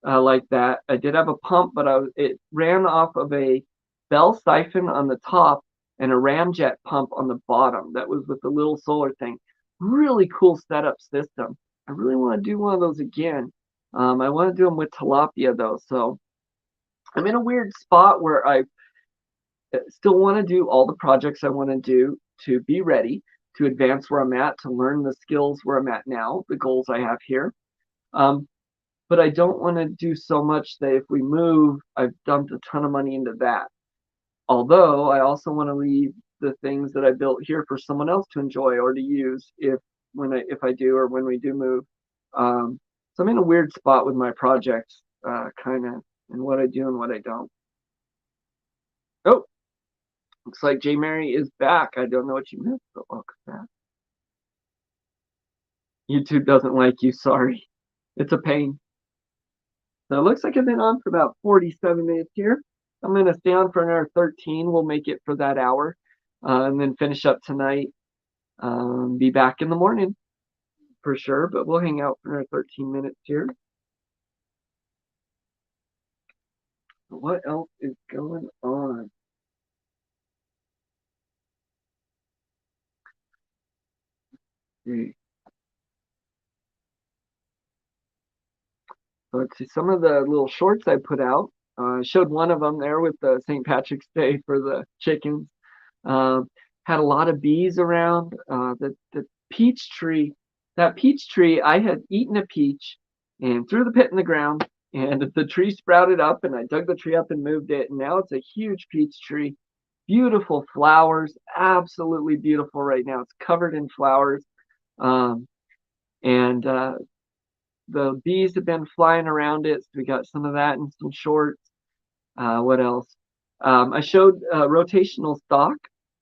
like that. I did have a pump, but it ran off of a Bell siphon on the top and a ramjet pump on the bottom. That was with the little solar thing. Really cool setup system. I really want to do one of those again. I want to do them with tilapia though, so I'm in a weird spot where I still want to do all the projects I want to do to be ready to advance where I'm at, to learn the skills where I'm at now, the goals I have here. But I don't want to do so much that if we move, I've dumped a ton of money into that. Although I also want to leave the things that I built here for someone else to enjoy or to use if I do or when we do move. So I'm in a weird spot with my projects, kind of, and what I do and what I don't. Oh, looks like J Mary is back. I don't know what you missed, but welcome back. YouTube doesn't like you. Sorry, it's a pain. So it looks like I've been on for about 47 minutes here. I'm going to stay on for another 13. We'll make it for that hour, and then finish up tonight. Be back in the morning for sure, but we'll hang out for another 13 minutes here. What else is going on? Let's see. So let's see some of the little shorts I put out. I showed one of them there with the St. Patrick's Day for the chickens. Had a lot of bees around. The peach tree, that peach tree, I had eaten a peach and threw the pit in the ground, and the tree sprouted up, and I dug the tree up and moved it, and now it's a huge peach tree. Beautiful flowers, absolutely beautiful right now. It's covered in flowers, and the bees have been flying around it, so we got some of that and some shorts. What else? I showed rotational stock,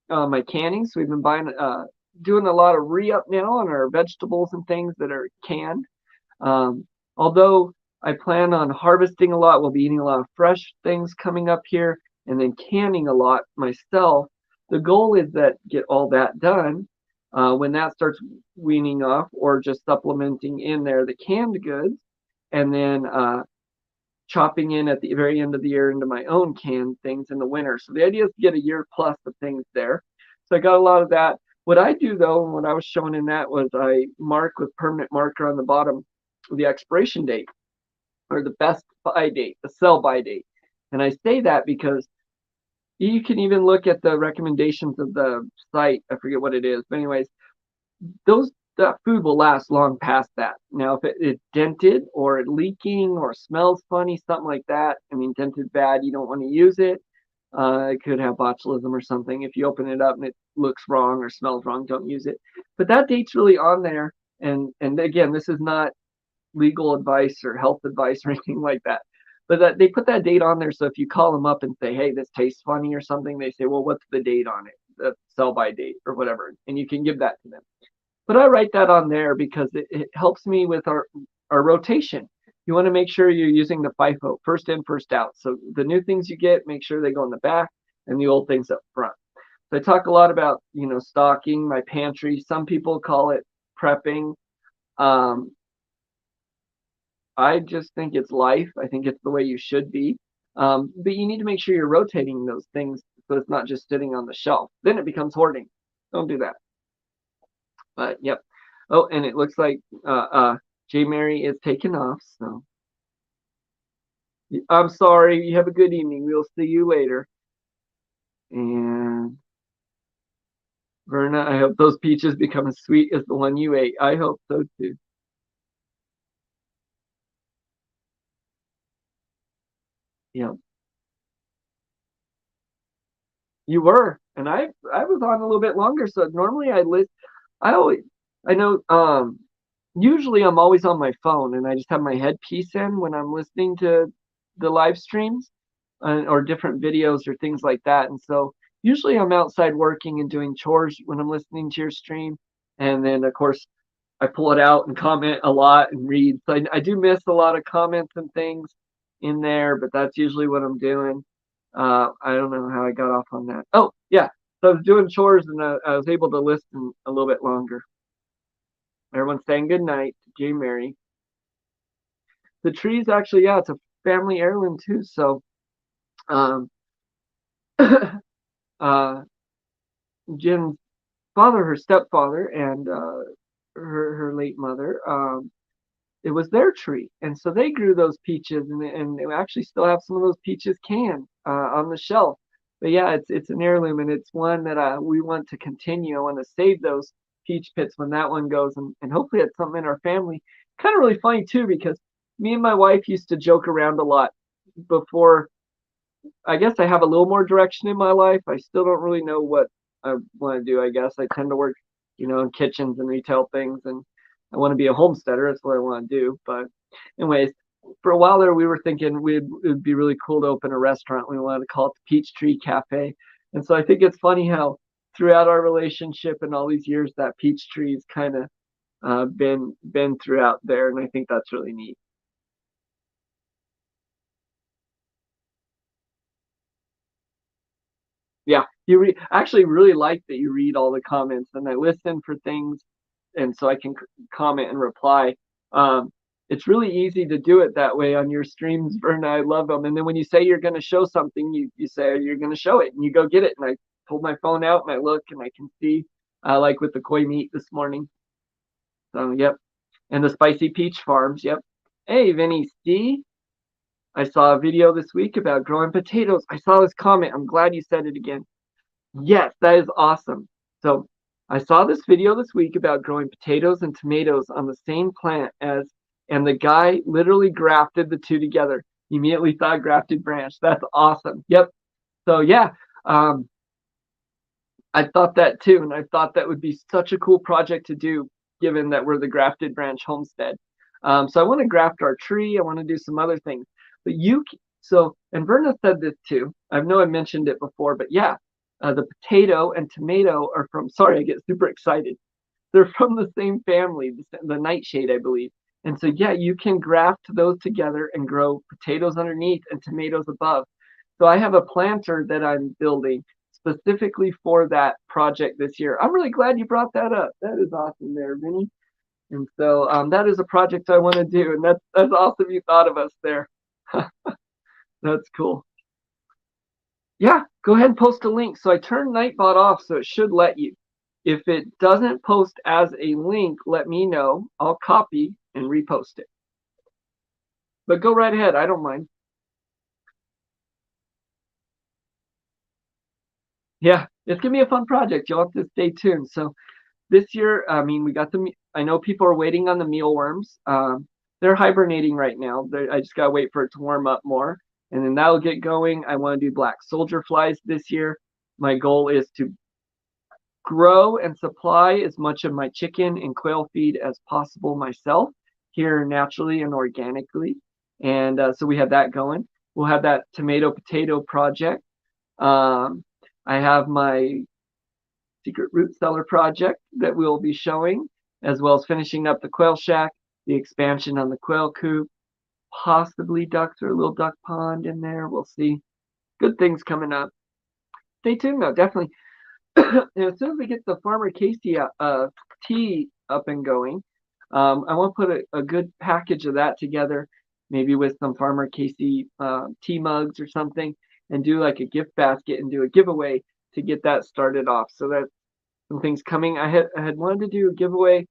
my canning. So we've been doing a lot of re-up now on our vegetables and things that are canned. Although I plan on harvesting a lot, we'll be eating a lot of fresh things coming up here, and then canning a lot myself. The goal is that get all that done. When that starts weaning off, or just supplementing in there the canned goods, and then chopping in at the very end of the year into my own canned things in the winter. So the idea is to get a year plus of things there. So I got a lot of that. What I do though, and what I was showing in that, was I mark with permanent marker on the bottom the expiration date, or the best buy date, the sell by date. And I say that because you can even look at the recommendations of the site. I forget what it is, but anyways, that food will last long past that. Now, if it's dented or it leaking or smells funny, something like that, I mean, dented bad, you don't want to use it. It could have botulism or something. If you open it up and it looks wrong or smells wrong, don't use it. But that date's really on there. And again, this is not legal advice or health advice or anything like that. But they put that date on there, so if you call them up and say, hey, this tastes funny or something, they say, well, what's the date on it? The sell by date or whatever. And you can give that to them. But I write that on there because it helps me with our rotation. You want to make sure you're using the FIFO, first in, first out. So the new things you get, make sure they go in the back, and the old things up front. So I talk a lot about, stocking my pantry. Some people call it prepping. I just think it's life. I think it's the way you should be. But you need to make sure you're rotating those things so it's not just sitting on the shelf. Then it becomes hoarding. Don't do that. But yep. Oh, and it looks like J Mary is taken off. So I'm sorry. You have a good evening. We'll see you later. And Verna, I hope those peaches become as sweet as the one you ate. I hope so too. Yeah. You were, and I was on a little bit longer. So normally I list. I know, usually I'm always on my phone and I just have my headpiece in when I'm listening to the live streams, or different videos or things like that. And so usually I'm outside working and doing chores when I'm listening to your stream. And then, of course, I pull it out and comment a lot and read. So I do miss a lot of comments and things in there, but that's usually what I'm doing. I don't know how I got off on that. Oh, yeah. So I was doing chores and I was able to listen a little bit longer. Everyone's saying good night to J. Mary. The tree's actually, yeah, it's a family heirloom too. So, um, uh, Jim's father, her stepfather, and her late mother, it was their tree, and so they grew those peaches, and they actually still have some of those peaches canned on the shelf. But yeah, it's an heirloom, and it's one that we want to continue. I want to save those peach pits when that one goes, and hopefully it's something in our family. Kind of really funny too, because me and my wife used to joke around a lot before. I guess I have a little more direction in my life. I still don't really know what I want to do. I guess I tend to work, in kitchens and retail things, and I want to be a homesteader. That's what I want to do. But anyways, for a while there, we were thinking it would be really cool to open a restaurant. We wanted to call it the Peachtree Cafe. And so I think it's funny how throughout our relationship and all these years, that Peachtree's kind of been throughout there, and I think that's really neat. Yeah, actually really like that you read all the comments and I listen for things, and so I can comment and reply. Um, it's really easy to do it that way on your streams, Verna. I love them. And then when you say you're going to show something, you say you're going to show it, and you go get it. And I pull my phone out and I look and I can see, like with the koi meat this morning. So yep, and the spicy peach farms. Yep. Hey, Vinny C. I saw a video this week about growing potatoes. I saw this comment. I'm glad you said it again. Yes, that is awesome. So I saw this video this week about growing potatoes and tomatoes on the same plant and the guy literally grafted the two together. He immediately thought grafted branch. That's awesome. Yep. So yeah, um, I thought that too, and I thought that would be such a cool project to do, given that we're the grafted branch homestead. So I want to graft our tree. I want to do some other things. But and Verna said this too. I know I mentioned it before, but yeah, the potato and tomato are from, sorry, I get super excited. They're from the same family, the nightshade, I believe. And so, yeah, you can graft those together and grow potatoes underneath and tomatoes above. So I have a planter that I'm building specifically for that project this year. I'm really glad you brought that up. That is awesome there, Vinny. And so that is a project I want to do, and that's awesome you thought of us there. That's cool. Yeah, go ahead and post a link. So I turned Nightbot off, so it should let you. If it doesn't post as a link, let me know. I'll copy and repost it. But go right ahead. I don't mind. Yeah, it's going to be a fun project. You'll have to stay tuned. So this year, I mean, I know people are waiting on the mealworms. They're hibernating right now. I just got to wait for it to warm up more. And then that'll get going. I want to do black soldier flies this year. My goal is to grow and supply as much of my chicken and quail feed as possible myself here naturally and organically. And so we have that going. We'll have that tomato potato project. I have my secret root cellar project that we'll be showing, as well as finishing up the quail shack, the expansion on the quail coop, possibly ducks or a little duck pond in there. We'll see. Good things coming up. Stay tuned though, definitely. As soon as we get the Farmer Casey tea up and going, I want to put a good package of that together, maybe with some Farmer Casey tea mugs or something, and do like a gift basket and do a giveaway to get that started off. So that some things coming. I had wanted to do a giveaway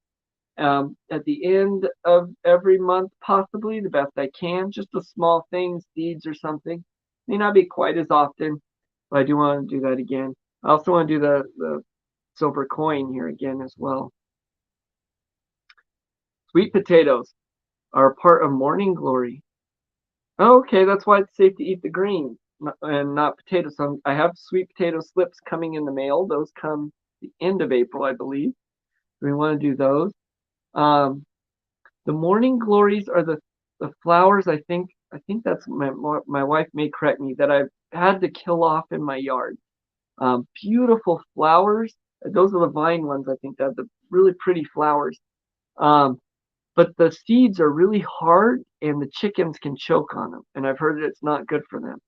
at the end of every month, possibly the best I can, just a small thing, seeds or something. May not be quite as often, but I do want to do that again. I also want to do the silver coin here again as well. Sweet potatoes are a part of morning glory. Oh, okay, that's why it's safe to eat the green and not potatoes. So I have sweet potato slips coming in the mail. Those come the end of April, I believe. we want to do those. The morning glories are the flowers. I think that's my wife may correct me that I've had to kill off in my yard. Beautiful flowers. Those are the vine ones. I think that have the really pretty flowers. But the seeds are really hard, and the chickens can choke on them. And I've heard that it's not good for them.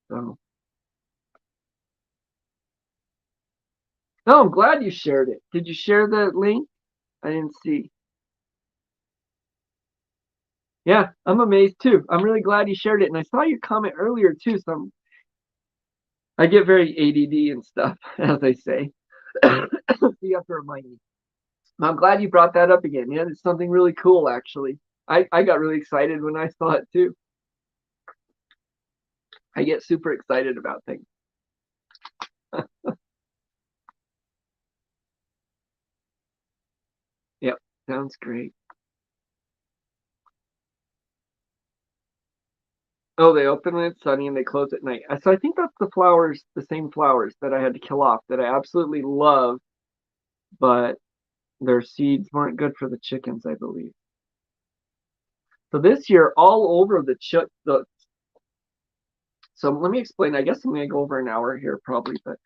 So, no, I'm glad you shared it. Did you share the link? I didn't see. Yeah, I'm amazed too. I'm really glad you shared it. And I saw your comment earlier too. So I get very ADD and stuff, as they say. So you have to remind me. I'm glad you brought that up again. Yeah, it's something really cool, actually. I got really excited when I saw it too. I get super excited about things. Yep, sounds great. Oh, they open when it's sunny and they close at night. So I think that's the flowers, the same flowers that I had to kill off that I absolutely love, but their seeds weren't good for the chickens, I believe. So this year, all over so let me explain. I guess I'm going to go over an hour here probably, but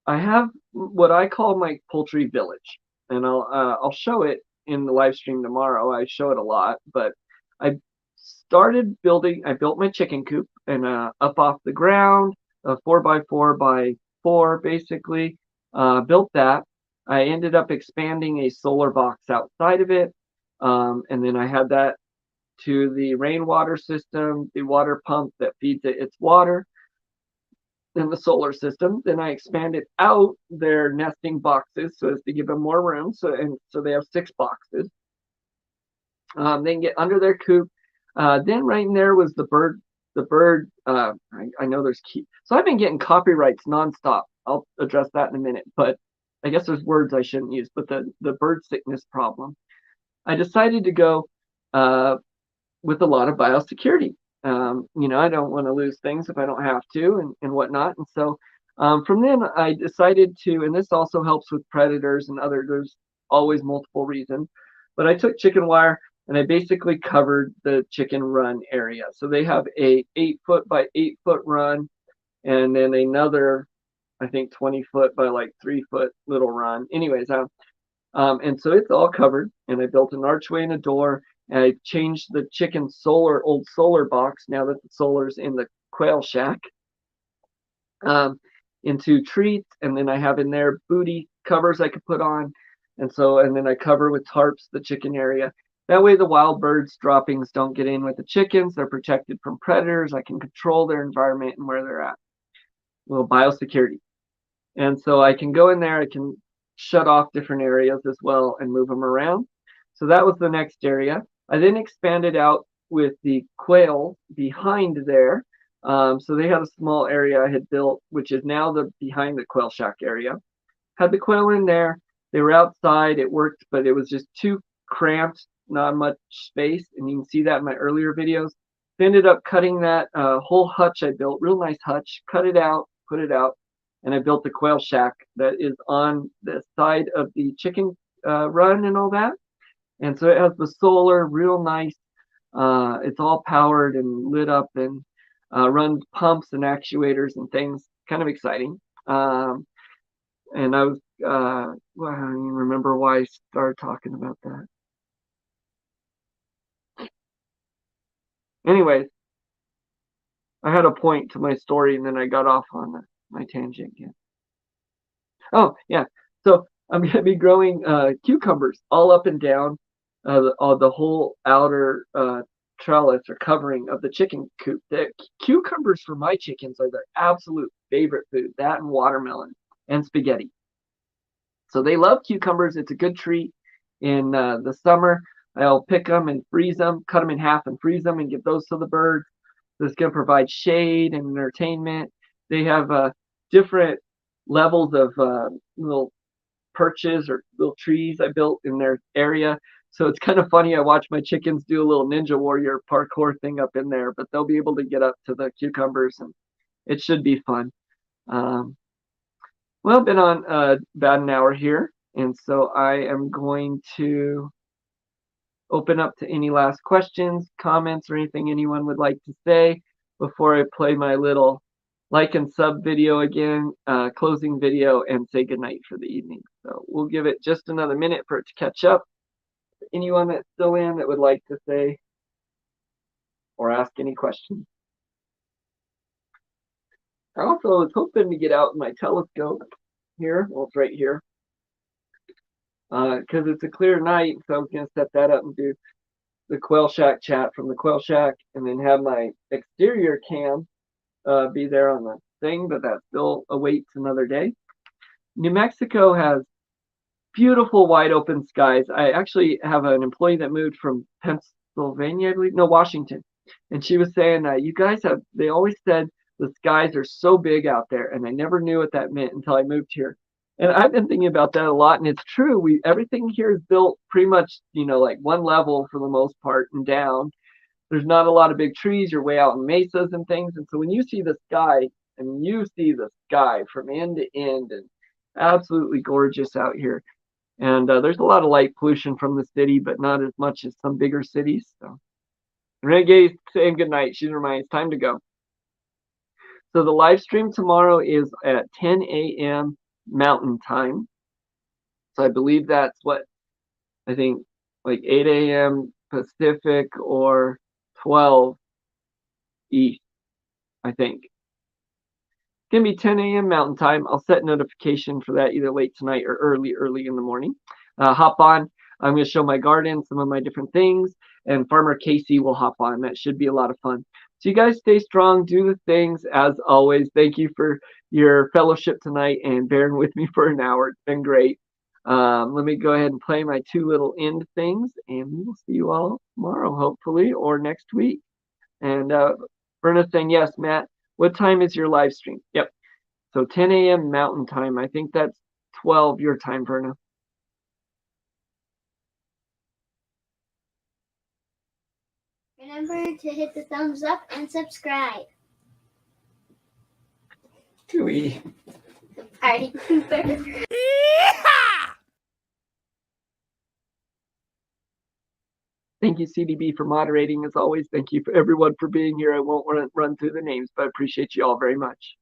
I have what I call my poultry village, and I'll show it in the live stream tomorrow. I show it a lot, but I built my chicken coop and up off the ground, a 4x4x4 basically. Built that. I ended up expanding a solar box outside of it, and then I had that to the rainwater system, the water pump that feeds it its water, then the solar system. Then I expanded out their nesting boxes so as to give them more room. So they have 6 boxes. They can get under their coop. Then right in there was the bird. I know there's key. So I've been getting copyrights nonstop. I'll address that in a minute, but I guess there's words I shouldn't use. But the bird sickness problem, I decided to go with a lot of biosecurity. I don't want to lose things if I don't have to and whatnot. And so from then I decided to, and this also helps with predators and there's always multiple reasons, but I took chicken wire and I basically covered the chicken run area. So they have a 8-foot by 8-foot run, and then another, I think 20-foot by like 3-foot little run. Anyways, and so it's all covered, and I built an archway and a door. And I changed the chicken old solar box, now that the solar's in the quail shack, into treats. And then I have in there booty covers I could put on. And then I cover with tarps the chicken area. That way the wild birds droppings don't get in with the chickens. They're protected from predators. I can control their environment and where they're at. A little biosecurity. And so I can go in there, I can shut off different areas as well and move them around. So that was the next area. I then expanded out with the quail behind there. So they had a small area I had built, which is now behind the quail shack area. Had the quail in there. They were outside. It worked, but it was just too cramped, not much space. And you can see that in my earlier videos. I ended up cutting that whole hutch I built, real nice hutch, cut it out, put it out, and I built the quail shack that is on the side of the chicken run and all that. And so it has the solar, real nice. It's all powered and lit up and runs pumps and actuators and things. Kind of exciting. And I was, well, I don't even remember why I started talking about that. Anyways, I had a point to my story and then I got off on my tangent again. Oh, yeah. So I'm going to be growing cucumbers all up and down the whole outer trellis or covering of the chicken coop. The cucumbers for my chickens are their absolute favorite food, that and watermelon and spaghetti. So they love cucumbers. It's a good treat in the summer. I'll pick them and freeze them, cut them in half and freeze them and give those to the birds. This is going to provide shade and entertainment. They have different levels of little perches or little trees I built in their area. So it's kind of funny. I watch my chickens do a little Ninja Warrior parkour thing up in there, but they'll be able to get up to the cucumbers and it should be fun. Well, I've been on about an hour here, And so I am going to open up to any last questions, comments, or anything anyone would like to say before I play my little like and sub video again, closing video, and say goodnight for the evening. So we'll give it just another minute for it to catch up. Anyone that's still in that would like to say or ask any questions. I also was hoping to get out my telescope here. Well, it's right here. Because it's a clear night, so I was going to set that up and do the Quail Shack chat from the Quail Shack, and then have my exterior cam be there on the thing, but that still awaits another day. New Mexico has beautiful wide open skies. I actually have an employee that moved from Pennsylvania, I believe, no, Washington, and she was saying you guys have, they always said the skies are so big out there, and I never knew what that meant until I moved here. And I've been thinking about that a lot, and it's true. Everything here is built pretty much, like one level for the most part and down. There's not a lot of big trees. You're way out in mesas and things. And so when you see the sky, and you see the sky from end to end, and absolutely gorgeous out here. And there's a lot of light pollution from the city, but not as much as some bigger cities. So Renegade's saying goodnight. She's reminding it's time to go. So the live stream tomorrow is at 10 a.m. Mountain Time. So I believe that's what, I think, like 8 a.m. Pacific or 12 East, I think. It's going to be 10 a.m. Mountain Time. I'll set notification for that either late tonight or early in the morning. Hop on. I'm going to show my garden, some of my different things, and Farmer Casey will hop on. That should be a lot of fun. So you guys stay strong, do the things as always. Thank you for your fellowship tonight and bearing with me for an hour. It's been great. Let me go ahead and play my two little end things, and we will see you all tomorrow, hopefully, or next week. And Verna's saying, yes, Matt, what time is your live stream? Yep. So 10 a.m. Mountain Time. I think that's 12 your time, Verna. Remember to hit the thumbs up and subscribe. Dewey. Party pooper. Thank you, CDB, for moderating as always. Thank you for everyone for being here. I won't run through the names, but I appreciate you all very much.